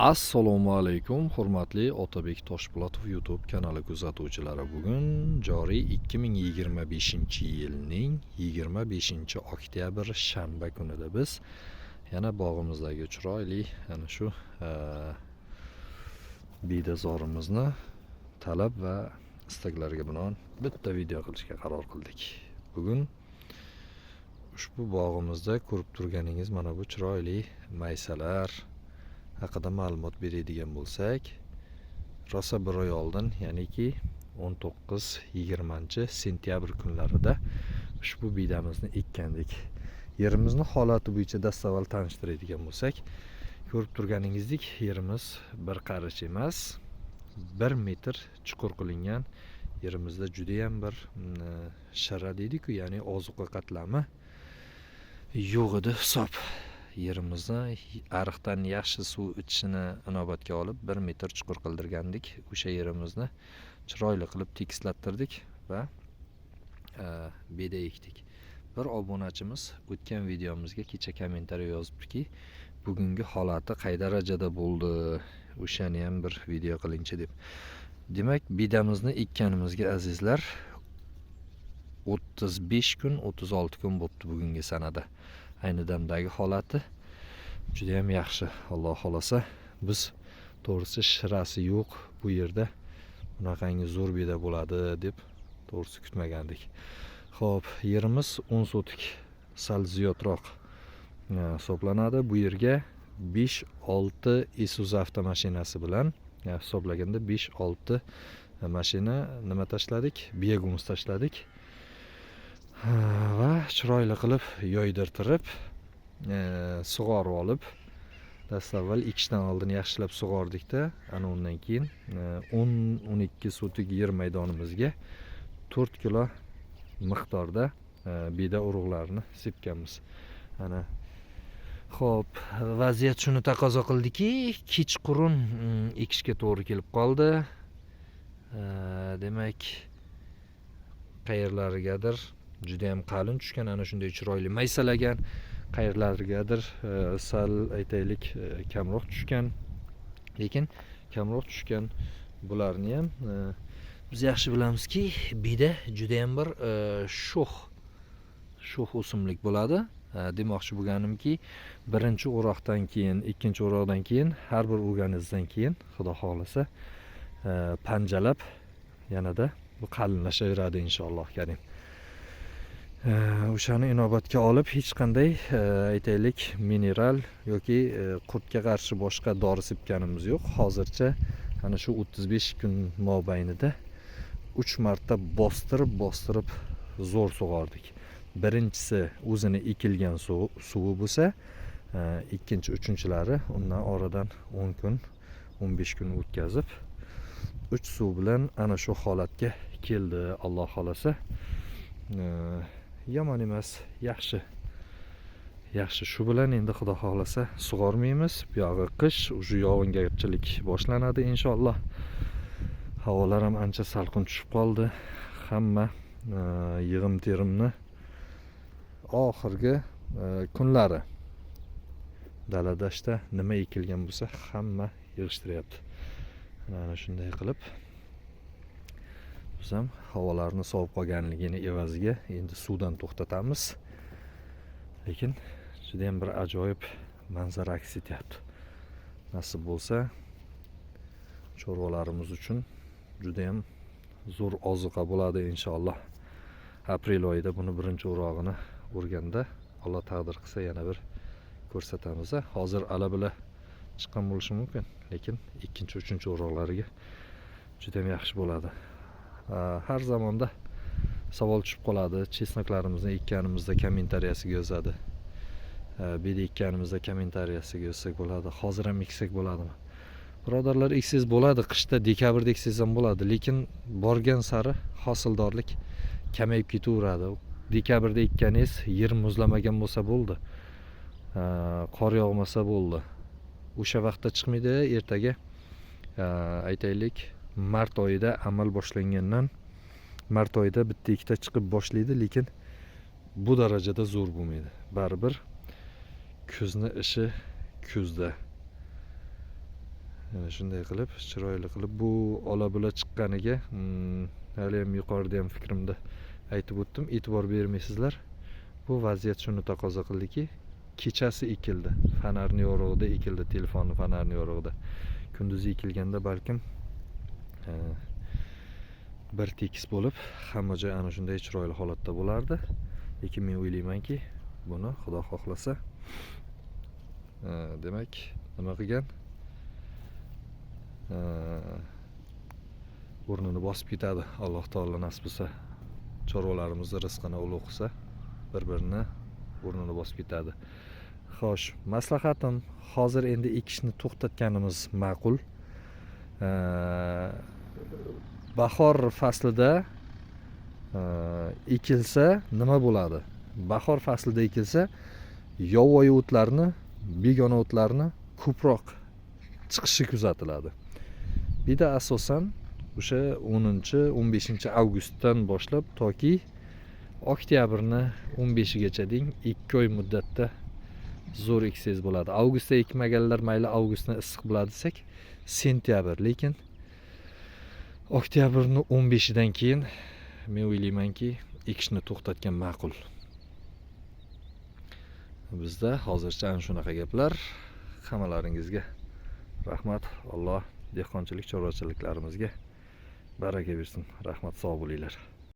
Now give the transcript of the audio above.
Assalomu alaykum, hurmatli Otabek Toshpo'latov YouTube kanali kuzatuvchilari. Bugun joriy 2025-yilning 25-oktyabr shanba kunida biz yana bog'imizdagi chiroyli ana shu bedazorimizni talab va istaklarga binoan bitta video qilishga qaror qildik. Bugun ushbu bog'imizda ko'rib turganingiz mana bu chiroyli maysalar haqida ma'lumot beradigan bo'lsak, rosa bir oy oldin, ya'niki 19-20 sentyabr kunlarida ushbu bedamizni ekkandik. Yerimizni holati bo'yicha dastavval tanishtiradigan bo'lsak, ko'rib turganingizdek, yerimiz bir qarich emas, 1 metr chuqur qilingan. Yerimizda juda ham bir shara deydi-ku, ya'ni ozuqa qatlami yo'q edi hisob. Yerimizni ariqdan yaxshi suv ichishini inobatga olib 1 metr chuqur qildirgandik. O'sha yerimizni chiroyli qilib tekislattirdik va beda ekdik. Bir obunachimiz o'tgan videomizga kecha kommentariy yozibdiki, bugungi holati qay darajada bo'ldi, o'shani ham bir video qilingchi deb. Demak, bedamizni ekkanimizga azizlar 35 kun, 36 kun bo'libdi bugungi sanada. Ayni damdagi holati juda ham yaxshi. Alloh xolasa, biz to'g'risi shirasi yo'q bu yerda bunaqangi zo'r beda bo'ladi deb to'g'risi kutmagandik. Xo'p, yerimiz 10 sotik sal ziyodroq hisoblanadi. Bu yerga 5-6 Isuzu avtomashinasi bilan hisoblaganda 5-6 mashina nima tashladik? Biyagumuz tashladik. Va chiroyli qilib yoydirtirib sug'orib olib, dastavval ekishdan oldin yaxshilab sug'ordikda, ana undan keyin 10-12 sotik yer maydonimizga 4 kilo miqdorda beda urug'larini sepganmiz. Ana xo'p, vaziyat shuni taqozo qildiki, kechqurun ekishga to'g'ri kelib qoldi. Demak, qayerlarigadir juda ham qalin tushgan, ana shunday chiroyli maysalagan, qayerlarigadir sal aytaylik kamroq tushgan. Lekin kamroq tushgan bularni ham biz yaxshi bilamizki, beda juda ham bir sho'x o'simlik bo'ladi. Demoqchi bo'lganimki, birinchi o'roqdan keyin, ikkinchi o'roqdan keyin, har bir o'rganizdan keyin Xudo xolasa panjalab yanada bu qalinlashaveradi inshaalloh karim. O'shani inobatga olib hech qanday aytaylik mineral yoki qurtga qarshi boshqa dori sepganimiz yo'q. Hozircha ana shu 35 kun mobaynida 3 marta bostirib zo'r sug'ordik. Birinchisi o'zini ekilgan suvi bo'lsa, ikkinchi, uchinchilari undan oradan 10 kun, 15 kun o'tkazib 3 suv bilan ana shu holatga keldi. Alloh xolasa, yomon emas, yaxshi. Shu bilan endi Xudo xolasa sug'ormaymiz. Bu yog'i qish, o'sha yog'ingarchilik boshlanadi inshaalloh. Havolar ham ancha salqin tushib qoldi. Hamma yig'im-terimni oxirgi kunlari daladashda nima ekilgan bo'lsa hamma yig'ishtiryapti. Mana shunday qilib biz ham havolarni sovib qolganligini evaziga endi suvdan to'xtatamiz. Lekin juda ham bir ajoyib manzara aks etyapti. Nasib bo'lsa, chorvalarimiz uchun juda ham zo'r ozuqa bo'ladi inshaalloh. Aprel oyida buni birinchi o'rog'ini o'rganda Alloh taqdir qilsa yana bir ko'rsatamiz. Hozir alabila chiqqan bo'lishi mumkin, lekin ikkinchi, uchinchi o'roqlariga juda ham yaxshi bo'ladi. Har zamonda savol tushib qoladi. Chesnaklarimizni ekkanimizda kommentariyasiga yozadi. Beda ekkanimizda kommentariyasiga yozsak bo'ladi. Hozir ham eksak bo'ladimi? Birodarlar, eksangiz bo'ladi, qishda dekabrda eksangiz ham bo'ladi, lekin borgan sari hosildorlik kamayib ketaveradi. Dekabrda ekkaningiz yer muzlamagan bo'lsa bo'ldi. Qor yog'masa bo'ldi. O'sha vaqtda chiqmaydi, ertaga aytaylik mart oyida amal boshlangandan mart oyida bitta ikkita chiqib boshlaydi, lekin bu darajada zo'r bo'lmaydi. Baribir ko'zni ishi ko'zda. Yana shunday qilib chiroyli qilib bu ola-bula chiqqaniga hali ham yuqorida ham fikrimda aytib o'tdim, e'tibor bermaysizlar. Bu vaziyat shuni taqozo qildiki, kechasi ekildi, fonarni yorug'ida ekildi, telefonni fonarni yorug'ida. Kunduzi ekilganda balkim bir tekis bo'lib, hamma joy ana shunday chiroyli holatda bo'lardi. Lekin men o'ylaymanki, buni Xudo xohlasa, demak, nima qilgan? O'rnini bosib ketadi. Alloh taolo nasib qilsa, chorvalarimizni rizqini ulug' qilsa, bir-birini o'rnini bosib ketadi. Xo'sh, maslahatim, hozir endi ekishni to'xtatganimiz ma'qul. Bahor faslida ekilsa nima bo'ladi? Bahor faslida ekilsa, yovvoyi o'tlarni, begona o'tlarni ko'proq chiqishi kuzatiladi. Bir de asosan o'sha 10-15 avgustdan boshlab toki oktyabrni 15gacha deng 2 oy muddatda zo'r eksangiz bo'ladi. Avgustda ekmaganlar mayli avgustni issiq bo'ladi desak, sentyabr, lekin oktyabrni 15dan keyin men o'ylaymanki, ekishni to'xtatgan ma'qul. Bizda hozircha ana shunaqa gaplar. Hammalaringizga rahmat. Alloh dehqonchilik, chorvachiliklarimizga baraka bersin. Rahmat, sog' bo'linglar.